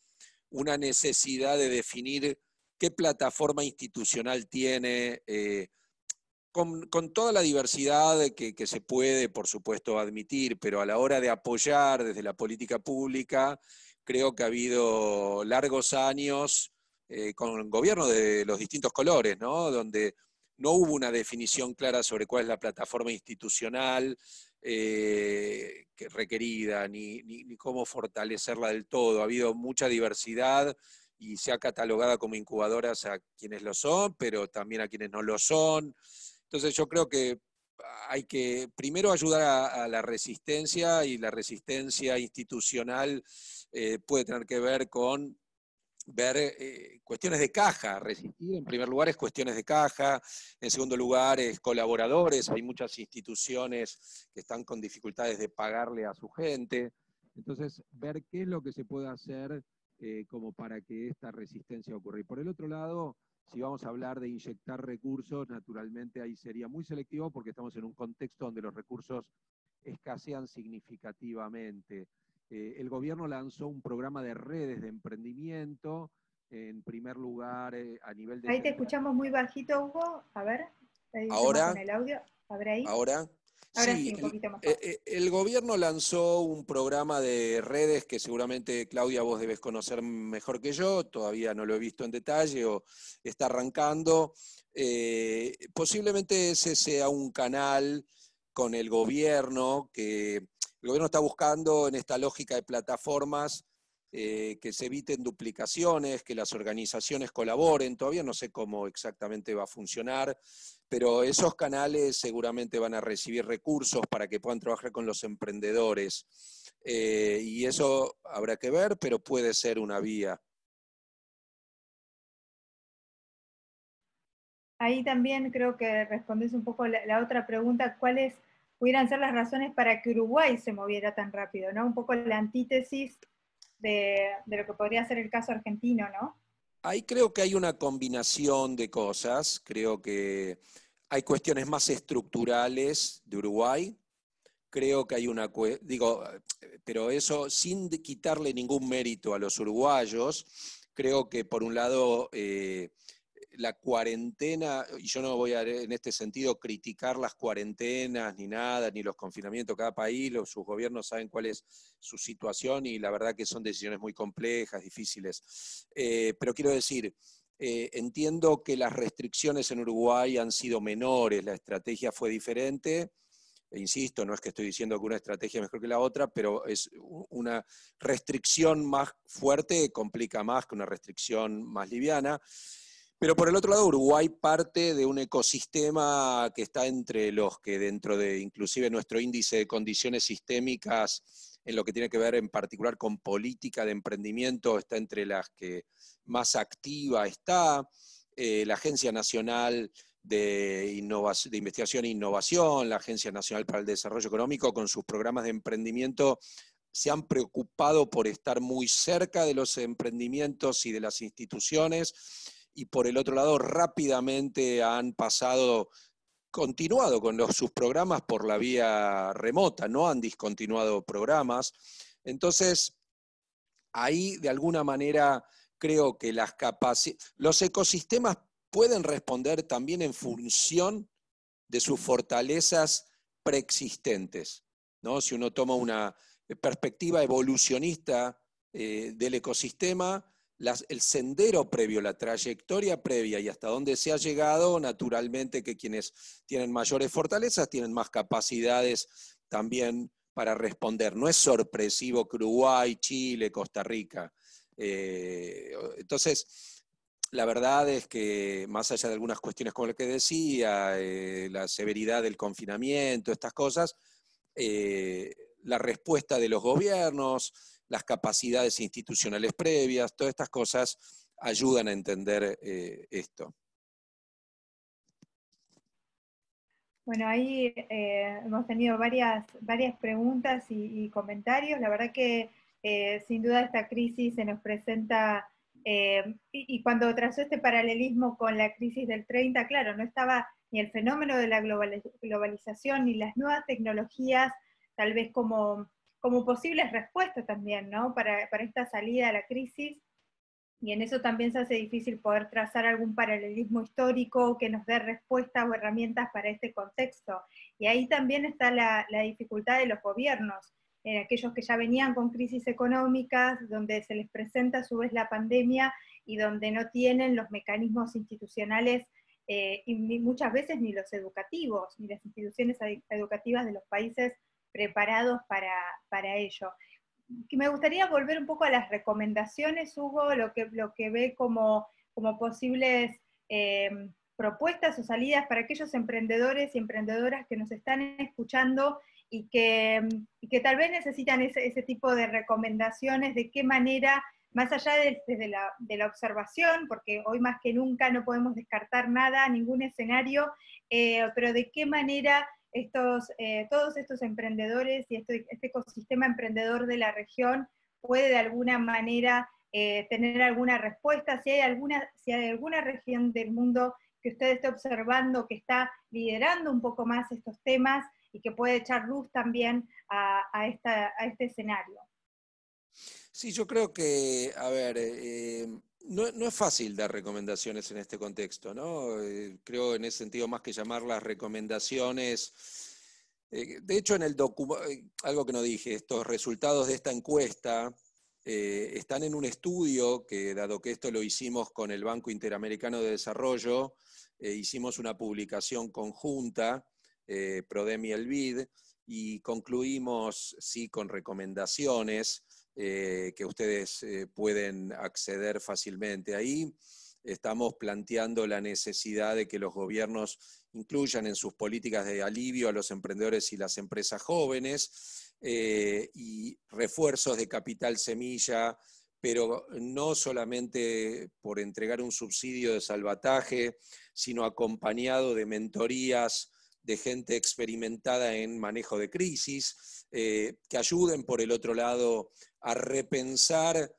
una necesidad de definir qué plataforma institucional tiene, con toda la diversidad que se puede, por supuesto, admitir, pero a la hora de apoyar desde la política pública, creo que ha habido largos años con gobiernos de los distintos colores, ¿no? Donde no hubo una definición clara sobre cuál es la plataforma institucional requerida, ni cómo fortalecerla del todo. Ha habido mucha diversidad y se ha catalogado como incubadoras a quienes lo son, pero también a quienes no lo son. Entonces yo creo que hay que primero ayudar a la resistencia, y la resistencia institucional puede tener que ver con ver cuestiones de caja. Resistir en primer lugar es cuestiones de caja, en segundo lugar es colaboradores, hay muchas instituciones que están con dificultades de pagarle a su gente. Entonces, ver qué es lo que se puede hacer como para que esta resistencia ocurra. Y por el otro lado, si vamos a hablar de inyectar recursos, naturalmente ahí sería muy selectivo porque estamos en un contexto donde los recursos escasean significativamente. El gobierno lanzó un programa de redes de emprendimiento, en primer lugar a nivel de... Ahí te escuchamos muy bajito, Hugo. A ver, ahí ahora, con el audio. A ver ahí. ahora. Ahora Sí, sí, un poquito mejor. el gobierno lanzó un programa de redes que seguramente, Claudia, vos debes conocer mejor que yo, todavía no lo he visto en detalle o está arrancando. Posiblemente ese sea un canal con el gobierno, que el gobierno está buscando en esta lógica de plataformas que se eviten duplicaciones, que las organizaciones colaboren. Todavía no sé cómo exactamente va a funcionar, pero esos canales seguramente van a recibir recursos para que puedan trabajar con los emprendedores. Y eso habrá que ver, pero puede ser una vía. Ahí también creo que respondes un poco la otra pregunta, ¿cuáles pudieran ser las razones para que Uruguay se moviera tan rápido, ¿no? Un poco la antítesis de lo que podría ser el caso argentino, ¿no? Ahí creo que hay una combinación de cosas. Creo que hay cuestiones más estructurales de Uruguay. Creo que hay una, pero eso sin quitarle ningún mérito a los uruguayos. Creo que por un lado la cuarentena, y yo no voy a en este sentido criticar las cuarentenas ni nada, ni los confinamientos, cada país, sus gobiernos saben cuál es su situación y la verdad que son decisiones muy complejas, difíciles. Pero quiero decir, entiendo que las restricciones en Uruguay han sido menores, la estrategia fue diferente. E insisto, no es que estoy diciendo que una estrategia es mejor que la otra, pero es una restricción más fuerte complica más que una restricción más liviana. Pero por el otro lado, Uruguay parte de un ecosistema que está entre los que dentro de inclusive nuestro índice de condiciones sistémicas, en lo que tiene que ver en particular con política de emprendimiento, está entre las que más activa está. La Agencia Nacional de Investigación e Innovación, la Agencia Nacional para el Desarrollo Económico, con sus programas de emprendimiento, se han preocupado por estar muy cerca de los emprendimientos y de las instituciones, y por el otro lado rápidamente han continuado con sus programas por la vía remota, no han discontinuado programas. Entonces, ahí de alguna manera creo que los ecosistemas pueden responder también en función de sus fortalezas preexistentes, ¿no? Si uno toma una perspectiva evolucionista del ecosistema, el sendero previo, la trayectoria previa y hasta dónde se ha llegado, naturalmente que quienes tienen mayores fortalezas tienen más capacidades también para responder. No es sorpresivo que Uruguay, Chile, Costa Rica. Entonces, la verdad es que más allá de algunas cuestiones como lo que decía, la severidad del confinamiento, estas cosas, la respuesta de los gobiernos, las capacidades institucionales previas, todas estas cosas ayudan a entender esto. Bueno, ahí hemos tenido varias preguntas y comentarios. La verdad que sin duda esta crisis se nos presenta, y cuando trazó este paralelismo con la crisis del 30, claro, no estaba ni el fenómeno de la globalización ni las nuevas tecnologías, tal vez como posibles respuestas también, ¿no? Para esta salida a la crisis. Y en eso también se hace difícil poder trazar algún paralelismo histórico que nos dé respuestas o herramientas para este contexto. Y ahí también está la dificultad de los gobiernos, aquellos que ya venían con crisis económicas, donde se les presenta a su vez la pandemia y donde no tienen los mecanismos institucionales y muchas veces ni los educativos, ni las instituciones educativas de los países preparados para ello. Me gustaría volver un poco a las recomendaciones, Hugo, lo que ve como posibles propuestas o salidas para aquellos emprendedores y emprendedoras que nos están escuchando y que tal vez necesitan ese tipo de recomendaciones, de qué manera, más allá de la observación, porque hoy más que nunca no podemos descartar nada, ningún escenario, pero de qué manera todos estos emprendedores y este ecosistema emprendedor de la región puede de alguna manera tener alguna respuesta, si hay alguna región del mundo que usted esté observando que está liderando un poco más estos temas y que puede echar luz también a este escenario. Sí, yo creo que, a ver, no es fácil dar recomendaciones en este contexto, ¿no? Creo en ese sentido, más que llamarlas recomendaciones. De hecho, en el algo que no dije, estos resultados de esta encuesta están en un estudio que, dado que esto lo hicimos con el Banco Interamericano de Desarrollo, hicimos una publicación conjunta, Prodem y el BID, y concluimos, sí, con recomendaciones que ustedes pueden acceder fácilmente. Ahí estamos planteando la necesidad de que los gobiernos incluyan en sus políticas de alivio a los emprendedores y las empresas jóvenes y refuerzos de capital semilla, pero no solamente por entregar un subsidio de salvataje, sino acompañado de mentorías de gente experimentada en manejo de crisis, que ayuden por el otro lado a repensar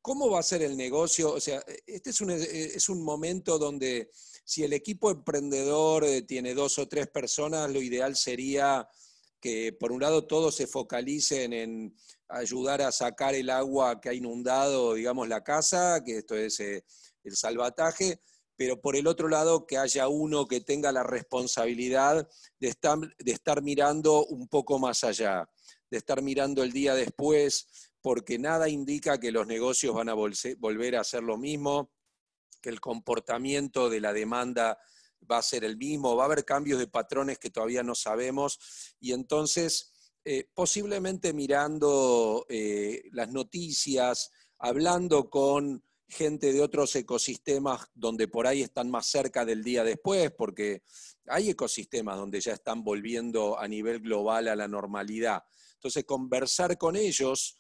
cómo va a ser el negocio. O sea, este es un momento donde si el equipo emprendedor tiene 2 o 3 personas, lo ideal sería que por un lado todos se focalicen en ayudar a sacar el agua que ha inundado, digamos, la casa, que esto es el salvataje, pero por el otro lado que haya uno que tenga la responsabilidad de estar mirando un poco más allá, de estar mirando el día después, porque nada indica que los negocios van a volver a hacer lo mismo, que el comportamiento de la demanda va a ser el mismo, va a haber cambios de patrones que todavía no sabemos, y entonces posiblemente mirando las noticias, hablando con gente de otros ecosistemas donde por ahí están más cerca del día después, porque hay ecosistemas donde ya están volviendo a nivel global a la normalidad. Entonces, conversar con ellos,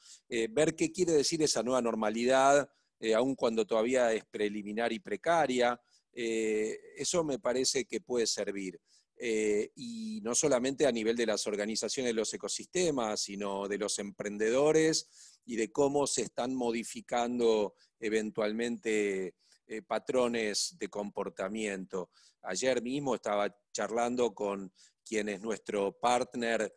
ver qué quiere decir esa nueva normalidad, aun cuando todavía es preliminar y precaria, Eso me parece que puede servir. Y no solamente a nivel de las organizaciones de los ecosistemas, sino de los emprendedores y de cómo se están modificando eventualmente patrones de comportamiento. Ayer mismo estaba charlando con quien es nuestro partner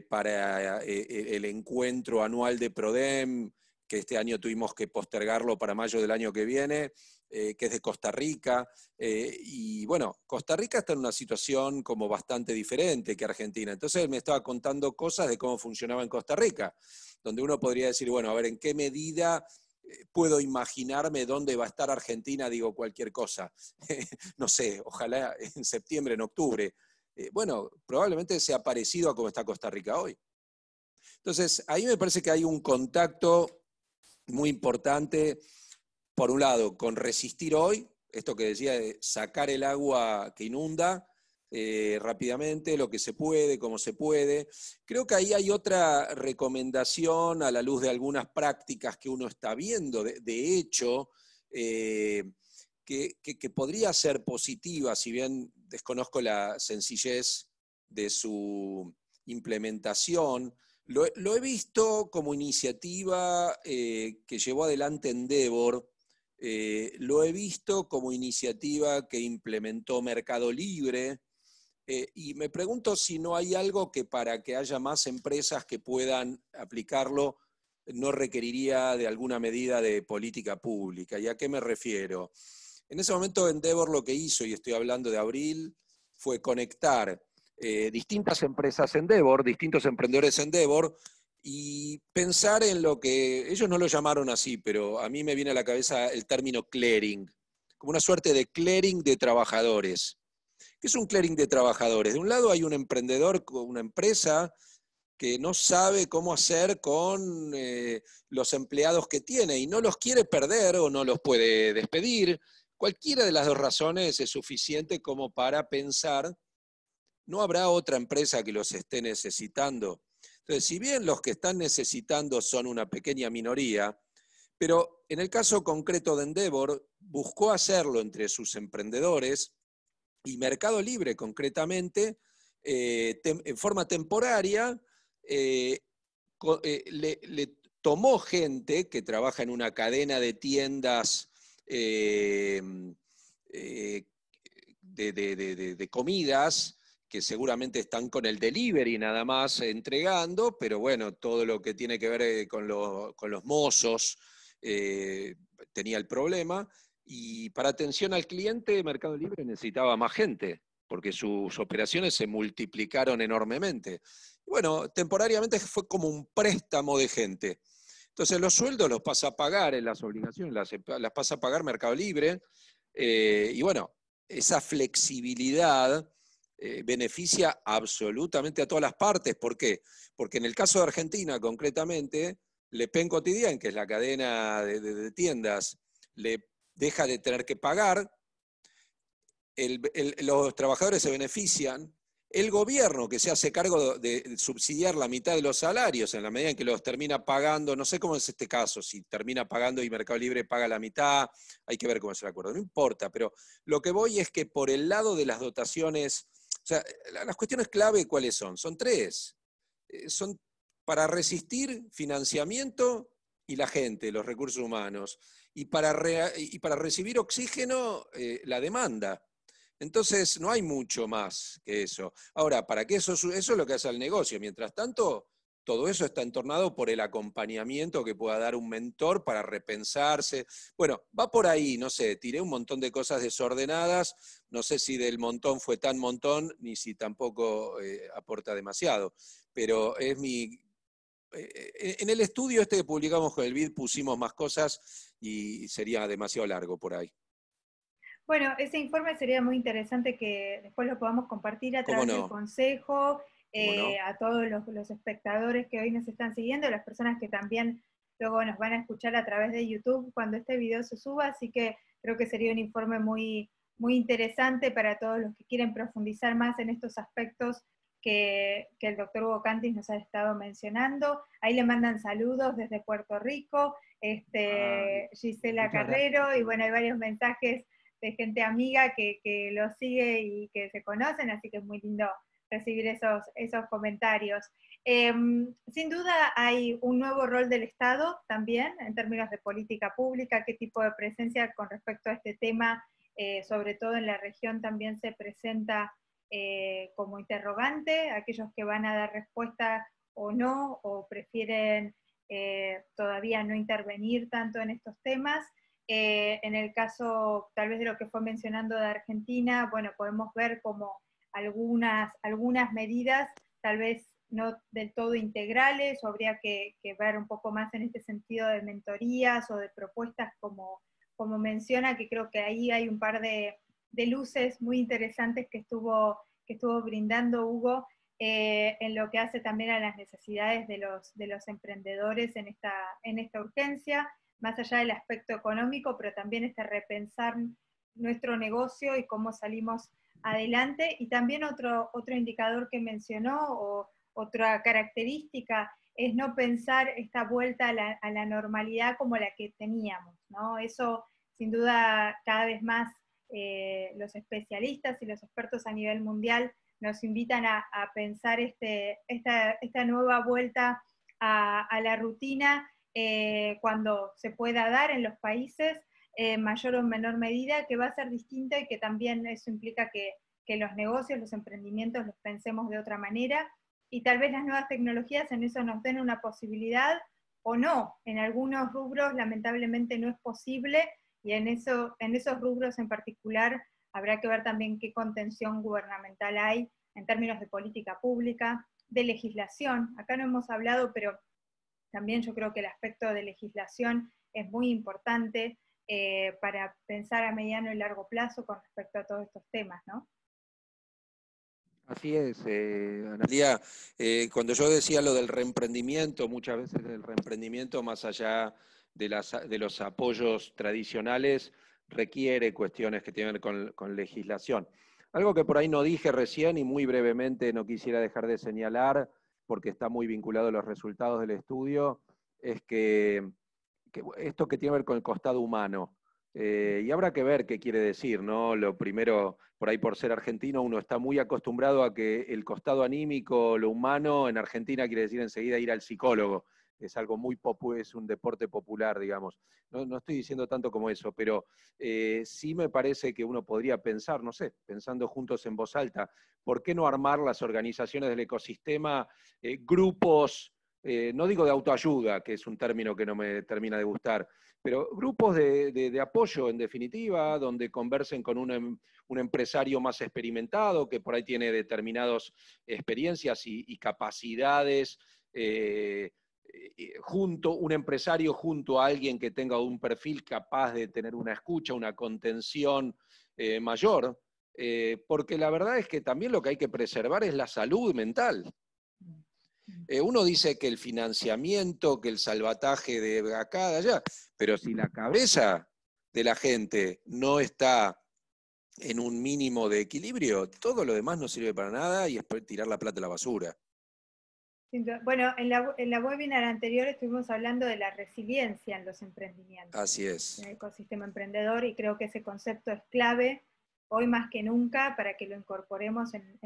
para el encuentro anual de PRODEM, que este año tuvimos que postergarlo para mayo del año que viene, que es de Costa Rica. Y bueno, Costa Rica está en una situación como bastante diferente que Argentina. Entonces él me estaba contando cosas de cómo funcionaba en Costa Rica, donde uno podría decir, bueno, a ver, ¿en qué medida puedo imaginarme dónde va a estar Argentina? Digo cualquier cosa. No sé, ojalá en septiembre, en octubre. Bueno, probablemente sea parecido a cómo está Costa Rica hoy. Entonces, ahí me parece que hay un contacto muy importante, por un lado, con resistir hoy, esto que decía de sacar el agua que inunda rápidamente, lo que se puede, como se puede. Creo que ahí hay otra recomendación a la luz de algunas prácticas que uno está viendo, de hecho, que podría ser positiva, si bien desconozco la sencillez de su implementación. Lo he visto como iniciativa que llevó adelante Endeavor, lo he visto como iniciativa que implementó Mercado Libre, y me pregunto si no hay algo que para que haya más empresas que puedan aplicarlo no requeriría de alguna medida de política pública. ¿Y a qué me refiero? En ese momento Endeavor lo que hizo, y estoy hablando de abril, fue conectar distintas empresas Endeavor, distintos emprendedores Endeavor, y pensar en lo que, ellos no lo llamaron así, pero a mí me viene a la cabeza el término clearing, como una suerte de clearing de trabajadores. ¿Qué es un clearing de trabajadores? De un lado hay un emprendedor, una empresa, que no sabe cómo hacer con los empleados que tiene y no los quiere perder o no los puede despedir. Cualquiera de las dos razones es suficiente como para pensar, no habrá otra empresa que los esté necesitando. Entonces, si bien los que están necesitando son una pequeña minoría, pero en el caso concreto de Endeavor, buscó hacerlo entre sus emprendedores y Mercado Libre concretamente, en forma temporaria, le tomó gente que trabaja en una cadena de tiendas de comidas, que seguramente están con el delivery nada más entregando, pero bueno, todo lo que tiene que ver con los mozos tenía el problema. Y para atención al cliente, Mercado Libre necesitaba más gente, porque sus operaciones se multiplicaron enormemente. Bueno, temporariamente fue como un préstamo de gente. Entonces los sueldos los pasa a pagar en las obligaciones, las pasa a pagar Mercado Libre. Y bueno, esa flexibilidad beneficia absolutamente a todas las partes. ¿Por qué? Porque en el caso de Argentina, concretamente, Le Pen Quotidien, que es la cadena de tiendas, le deja de tener que pagar, los trabajadores se benefician, el gobierno que se hace cargo de subsidiar la mitad de los salarios en la medida en que los termina pagando, no sé cómo es este caso, si termina pagando y Mercado Libre paga la mitad, hay que ver cómo es el acuerdo, no importa, pero lo que voy es que por el lado de las dotaciones, o sea, las cuestiones clave, ¿cuáles son? Son tres. Son para resistir financiamiento y la gente, los recursos humanos, y para recibir oxígeno, la demanda. Entonces, no hay mucho más que eso. Ahora, para que eso es lo que hace el negocio. Mientras tanto, todo eso está entornado por el acompañamiento que pueda dar un mentor para repensarse. Bueno, va por ahí, no sé, tiré un montón de cosas desordenadas, no sé si del montón fue tan montón, ni si tampoco aporta demasiado, pero es mi... En el estudio este que publicamos con el BID pusimos más cosas y sería demasiado largo por ahí. Bueno, ese informe sería muy interesante que después lo podamos compartir a través del consejo, no? a todos los espectadores que hoy nos están siguiendo, las personas que también luego nos van a escuchar a través de YouTube cuando este video se suba, así que creo que sería un informe muy, muy interesante para todos los que quieren profundizar más en estos aspectos que el doctor Hugo Cantis nos ha estado mencionando. Ahí le mandan saludos desde Puerto Rico, Gisela Carrero, y bueno, hay varios mensajes de gente amiga que lo sigue y que se conocen, así que es muy lindo recibir esos comentarios. Sin duda hay un nuevo rol del Estado también en términos de política pública, qué tipo de presencia con respecto a este tema, sobre todo en la región también se presenta como interrogante, aquellos que van a dar respuesta o no, o prefieren todavía no intervenir tanto en estos temas. En el caso tal vez de lo que fue mencionando de Argentina, bueno, podemos ver como algunas medidas, tal vez no del todo integrales, o habría que ver un poco más en este sentido de mentorías o de propuestas como menciona, que creo que ahí hay un par de luces muy interesantes que estuvo brindando Hugo, en lo que hace también a las necesidades de los emprendedores en esta urgencia, más allá del aspecto económico, pero también repensar nuestro negocio y cómo salimos adelante. Y también otro indicador que mencionó, o otra característica, es no pensar esta vuelta a la normalidad como la que teníamos, ¿no? Eso, sin duda, cada vez más los especialistas y los expertos a nivel mundial nos invitan a pensar esta nueva vuelta a la rutina cuando se pueda dar en los países, mayor o menor medida, que va a ser distinta y que también eso implica que los negocios, los emprendimientos los pensemos de otra manera, y tal vez las nuevas tecnologías en eso nos den una posibilidad o no. En algunos rubros lamentablemente no es posible, y en esos rubros en particular habrá que ver también qué contención gubernamental hay en términos de política pública, de legislación. Acá no hemos hablado, pero también yo creo que el aspecto de legislación es muy importante para pensar a mediano y largo plazo con respecto a todos estos temas, ¿no? Así es, Analía. Cuando yo decía lo del reemprendimiento, muchas veces el reemprendimiento, más allá de los apoyos tradicionales, requiere cuestiones que tienen que ver con legislación. Algo que por ahí no dije recién y muy brevemente no quisiera dejar de señalar, porque está muy vinculado a los resultados del estudio, es que esto que tiene que ver con el costado humano. Y habrá que ver qué quiere decir, ¿no? Lo primero, por ahí por ser argentino, uno está muy acostumbrado a que el costado anímico, lo humano, en Argentina quiere decir enseguida ir al psicólogo. Es algo muy es un deporte popular, digamos. No estoy diciendo tanto como eso, pero sí me parece que uno podría pensar, no sé, pensando juntos en voz alta, ¿por qué no armar las organizaciones del ecosistema, grupos, no digo de autoayuda, que es un término que no me termina de gustar, pero grupos de apoyo, en definitiva, donde conversen con un empresario más experimentado, que por ahí tiene determinadas experiencias y capacidades, un empresario junto a alguien que tenga un perfil capaz de tener una escucha, una contención mayor, porque la verdad es que también lo que hay que preservar es la salud mental. Uno dice que el financiamiento, que el salvataje de acá, de allá, pero si la cabeza de la gente no está en un mínimo de equilibrio, todo lo demás no sirve para nada y es tirar la plata a la basura. Bueno, en la webinar anterior estuvimos hablando de la resiliencia en los emprendimientos. Así es. En el ecosistema emprendedor, y creo que ese concepto es clave hoy más que nunca para que lo incorporemos en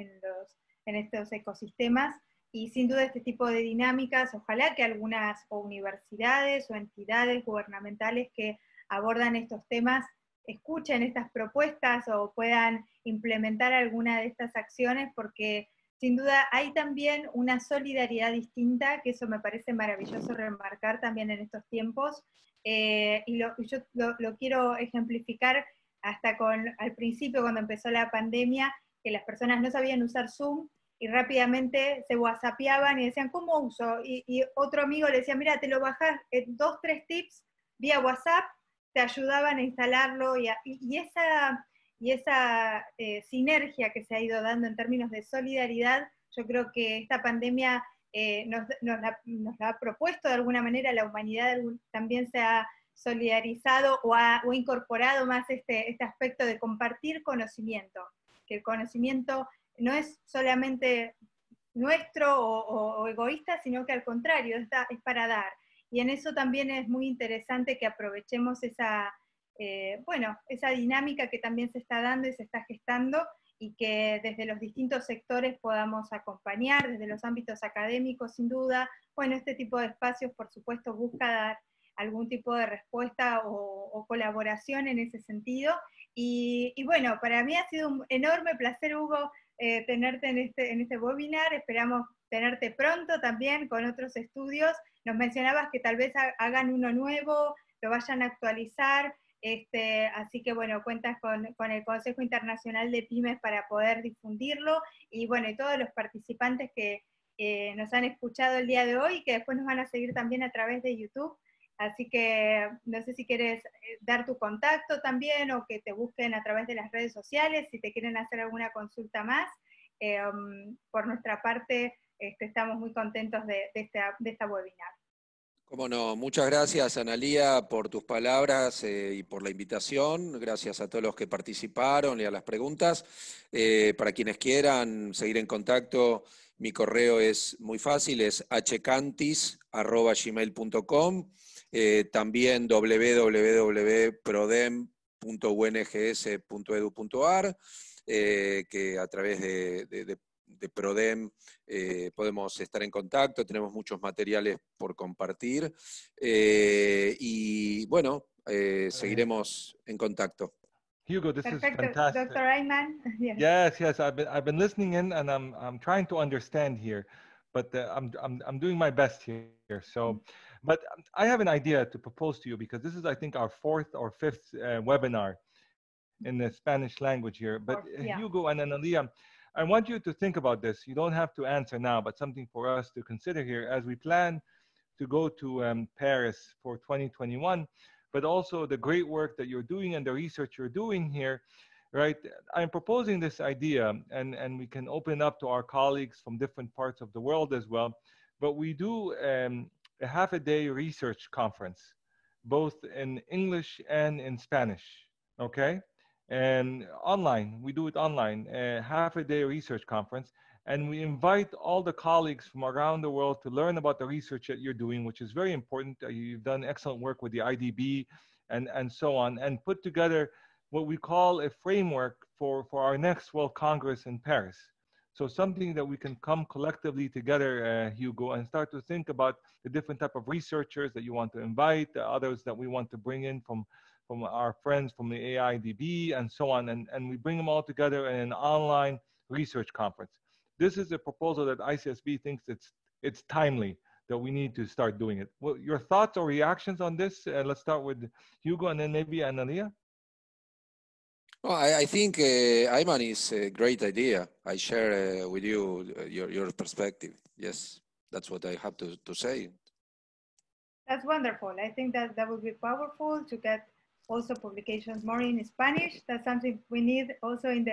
estos ecosistemas. Y sin duda este tipo de dinámicas, ojalá que algunas universidades o entidades gubernamentales que abordan estos temas escuchen estas propuestas o puedan implementar alguna de estas acciones, porque sin duda hay también una solidaridad distinta, que eso me parece maravilloso remarcar también en estos tiempos, y yo lo quiero ejemplificar hasta al principio, cuando empezó la pandemia, que las personas no sabían usar Zoom y rápidamente se whatsappeaban y decían, ¿cómo uso? Y otro amigo le decía, mira, te lo bajás, 2, 3 tips vía WhatsApp, te ayudaban a instalarlo, y esa sinergia que se ha ido dando en términos de solidaridad, yo creo que esta pandemia nos la ha propuesto de alguna manera. La humanidad también se ha solidarizado o ha incorporado más este aspecto de compartir conocimiento, que el conocimiento no es solamente nuestro o egoísta, sino que al contrario, es para dar. Y en eso también es muy interesante que aprovechemos bueno, esa dinámica que también se está dando y se está gestando, y que desde los distintos sectores podamos acompañar, desde los ámbitos académicos, sin duda. Bueno, este tipo de espacios, por supuesto, busca dar algún tipo de respuesta o colaboración en ese sentido. Y bueno, para mí ha sido un enorme placer, Hugo, tenerte en este webinar. Esperamos tenerte pronto también con otros estudios. Nos mencionabas que tal vez hagan uno nuevo, lo vayan a actualizar. Así que bueno, cuentas con el Consejo Internacional de Pymes para poder difundirlo, y bueno, y todos los participantes que nos han escuchado el día de hoy, y que después nos van a seguir también a través de YouTube. Así que no sé si quieres dar tu contacto también, o que te busquen a través de las redes sociales si te quieren hacer alguna consulta más. Por nuestra parte, estamos muy contentos de esta webinar. Cómo no, muchas gracias, Analía, por tus palabras y por la invitación. Gracias a todos los que participaron y a las preguntas. Para quienes quieran seguir en contacto, mi correo es muy fácil, es hcantis@gmail.com, también www.prodem.ungss.edu.ar, que a través de Prodem podemos estar en contacto, tenemos muchos materiales por compartir, y bueno, seguiremos en contacto. Hugo, this is Perfecto, fantastic. Dr. Ayman. Yes, yes, I've been listening in, and I'm trying to understand here, but I'm doing my best here. So, but I have an idea to propose to you, because this is, I think, our 4th or 5th webinar in the Spanish language here. But Yeah. Hugo and Analia, I want you to think about this. You don't have to answer now, but something for us to consider here as we plan to go to Paris for 2021, but also the great work that you're doing and the research you're doing here, right? I'm proposing this idea, and we can open up to our colleagues from different parts of the world as well, but we do a half-a-day research conference, both in English and in Spanish, okay? And online, we do it online, a half-a-day research conference, and we invite all the colleagues from around the world to learn about the research that you're doing, which is very important. You've done excellent work with the IDB and so on, and put together what we call a framework for our next World Congress in Paris. So something that we can come collectively together, Hugo, and start to think about the different type of researchers that you want to invite, the others that we want to bring in from our friends from the AIDB and so on, and we bring them all together in an online research conference. This is a proposal that ICSB thinks it's timely, that we need to start doing it. Well, your thoughts or reactions on this? Let's start with Hugo and then maybe Analia. Well, I think Ayman is a great idea. I share with you your perspective. Yes, that's what I have to say. That's wonderful. I think that would be powerful to get also publications more in Spanish. That's something we need also in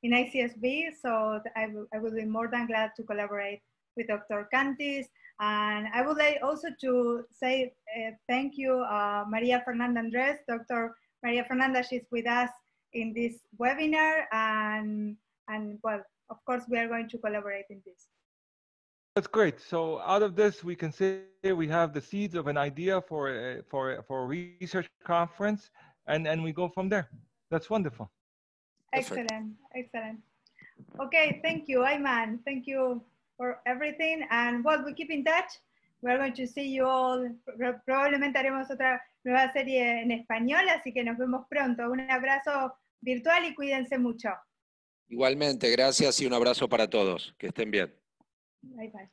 ICSB. So I will be more than glad to collaborate with Dr. Cantis. And I would like also to say thank you, Maria Fernanda Andres. Dr. Maria Fernanda, she's with us in this webinar. And well, of course, we are going to collaborate in this. That's great. So out of this, we can say we have the seeds of an idea for a research conference, and we go from there. That's wonderful. Excellent, excellent. Okay, thank you, Ayman. Thank you for everything. And well, we keep in touch. We're going to see you all. Probablemente haremos otra nueva serie en español, así que nos vemos pronto. Un abrazo virtual y cuídense mucho. Igualmente, gracias y un abrazo para todos. Que estén bien. Bye, bye.